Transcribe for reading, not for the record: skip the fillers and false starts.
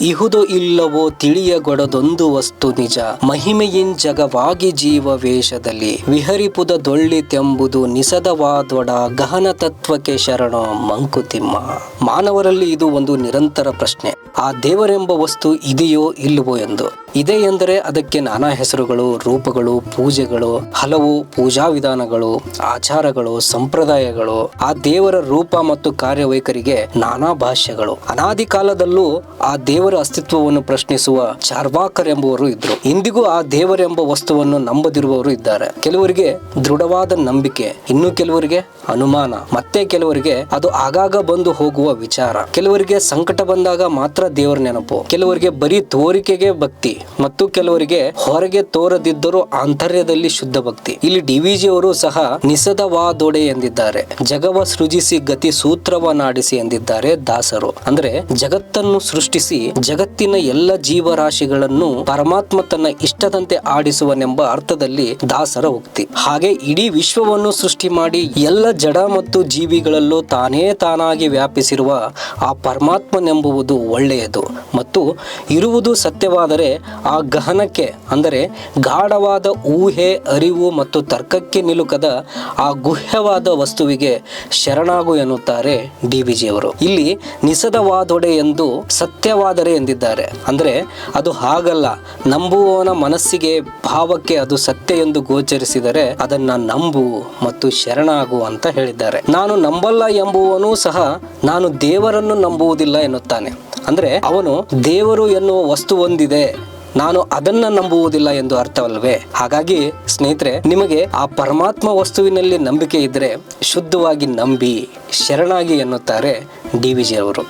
ಇಹುದು ಇಲ್ಲವೋ ತಿಳಿಯಗೊಡದೊಂದು ವಸ್ತು ನಿಜ, ಮಹಿಮೆಯಿನ್ ಜಗವಾಗಿ ಜೀವ ವೇಷದಲ್ಲಿ ವಿಹರಿಪುದ ದೊಳ್ಳಿತೆಂಬುದು ನಿಸದವಾದೊಡ ಗಹನ ತತ್ವಕ್ಕೆ ಶರಣೋ ಮಂಕುತಿಮ್ಮ. ಮಾನವರಲ್ಲಿ ಇದು ಒಂದು ನಿರಂತರ ಪ್ರಶ್ನೆ, ಆ ದೇವರೆಂಬ ವಸ್ತು ಇದೆಯೋ ಇಲ್ಲವೋ ಎಂದು. ಇದೆ ಎಂದರೆ ಅದಕ್ಕೆ ನಾನಾ ಹೆಸರುಗಳು, ರೂಪಗಳು, ಪೂಜೆಗಳು, ಹಲವು ಪೂಜಾ ವಿಧಾನಗಳು, ಆಚಾರಗಳು, ಸಂಪ್ರದಾಯಗಳು, ಆ ದೇವರ ರೂಪ ಮತ್ತು ಕಾರ್ಯವೈಖರಿಗೆ ನಾನಾ ಭಾಷ್ಯಗಳು. ಅನಾದಿ ಕಾಲದಲ್ಲೂ ಆ ದೇವರ ಅಸ್ತಿತ್ವವನ್ನು ಪ್ರಶ್ನಿಸುವ ಚಾರ್ವಾಕರ್ ಎಂಬುವರು ಇದ್ರು. ಇಂದಿಗೂ ಆ ದೇವರೆಂಬ ವಸ್ತುವನ್ನು ನಂಬದಿರುವವರು ಇದ್ದಾರೆ. ಕೆಲವರಿಗೆ ದೃಢವಾದ ನಂಬಿಕೆ, ಇನ್ನು ಕೆಲವರಿಗೆ ಅನುಮಾನ, ಮತ್ತೆ ಕೆಲವರಿಗೆ ಅದು ಆಗಾಗ ಬಂದು ಹೋಗುವ ವಿಚಾರ. ಕೆಲವರಿಗೆ ಸಂಕಟ ಬಂದಾಗ ಮಾತ್ರ ದೇವರ ನೆನಪು, ಕೆಲವರಿಗೆ ಬರೀ ತೋರಿಕೆಗೆ ಭಕ್ತಿ, ಮತ್ತು ಕೆಲವರಿಗೆ ಹೊರಗೆ ತೋರದಿದ್ದರೂ ಆಂತರ್ಯದಲ್ಲಿ ಶುದ್ಧ ಭಕ್ತಿ. ಇಲ್ಲಿ ಡಿವಿಜಿ ಅವರು ಸಹ ನಿಸದವಾದೊಡೆ ಎಂದಿದ್ದಾರೆ. ಜಗವ ಸೃಜಿಸಿ ಗತಿ ಸೂತ್ರವನ್ನಾಡಿಸಿ ಎಂದಿದ್ದಾರೆ ದಾಸರು. ಅಂದ್ರೆ ಜಗತ್ತನ್ನು ಸೃಷ್ಟಿಸಿ ಜಗತ್ತಿನ ಎಲ್ಲ ಜೀವರಾಶಿಗಳನ್ನು ಪರಮಾತ್ಮ ತನ್ನ ಇಷ್ಟದಂತೆ ಆಡಿಸುವನೆಂಬ ಅರ್ಥದಲ್ಲಿ ದಾಸರ ಉಕ್ತಿ. ಹಾಗೆ ಇಡೀ ವಿಶ್ವವನ್ನು ಸೃಷ್ಟಿ ಮಾಡಿ ಎಲ್ಲ ಜಡ ಮತ್ತು ಜೀವಿಗಳಲ್ಲೂ ತಾನೇ ತಾನಾಗಿ ವ್ಯಾಪಿಸಿರುವ ಆ ಪರಮಾತ್ಮನೆಂಬುವುದು ಒಳ್ಳೆಯದು ಮತ್ತು ಇರುವುದು ಸತ್ಯವಾದರೆ ಆ ಗಹನಕ್ಕೆ ಅಂದರೆ ಗಾಢವಾದ ಊಹೆ, ಅರಿವು ಮತ್ತು ತರ್ಕಕ್ಕೆ ನಿಲುಕದ ಆ ಗುಹ್ಯವಾದ ವಸ್ತುವಿಗೆ ಶರಣಾಗು ಎನ್ನುತ್ತಾರೆ ಡಿವಿಜಿ ಅವರು. ಇಲ್ಲಿ ನಿಸದವಾದೊಡೆ ಎಂದು ಸತ್ಯವಾದರೆ ಎಂದಿದ್ದಾರೆ. ಅಂದ್ರೆ ಅದು ಹಾಗಲ್ಲ, ನಂಬುವವನ ಮನಸ್ಸಿಗೆ, ಭಾವಕ್ಕೆ ಅದು ಸತ್ಯ ಎಂದು ಗೋಚರಿಸಿದರೆ ಅದನ್ನ ನಂಬು ಮತ್ತು ಶರಣಾಗು ಅಂತ ಹೇಳಿದ್ದಾರೆ. ನಾನು ನಂಬಲ್ಲ ಎಂಬುವನು ಸಹ ನಾನು ದೇವರನ್ನು ನಂಬುವುದಿಲ್ಲ ಎನ್ನುತ್ತಾನೆ. ಅಂದ್ರೆ ಅವನು ದೇವರು ಎನ್ನುವ ವಸ್ತು ಒಂದಿದೆ, ನಾನು ಅದನ್ನ ನಂಬುವುದಿಲ್ಲ ಎಂದು ಅರ್ಥವಲ್ವೇ? ಹಾಗಾಗಿ ಸ್ನೇಹಿತರೆ, ನಿಮಗೆ ಆ ಪರಮಾತ್ಮ ವಸ್ತುವಿನಲ್ಲಿ ನಂಬಿಕೆ ಇದ್ರೆ ಶುದ್ಧವಾಗಿ ನಂಬಿ ಶರಣಾಗಿ ಎನ್ನುತ್ತಾರೆ ಡಿವಿಜಿ ಅವರು.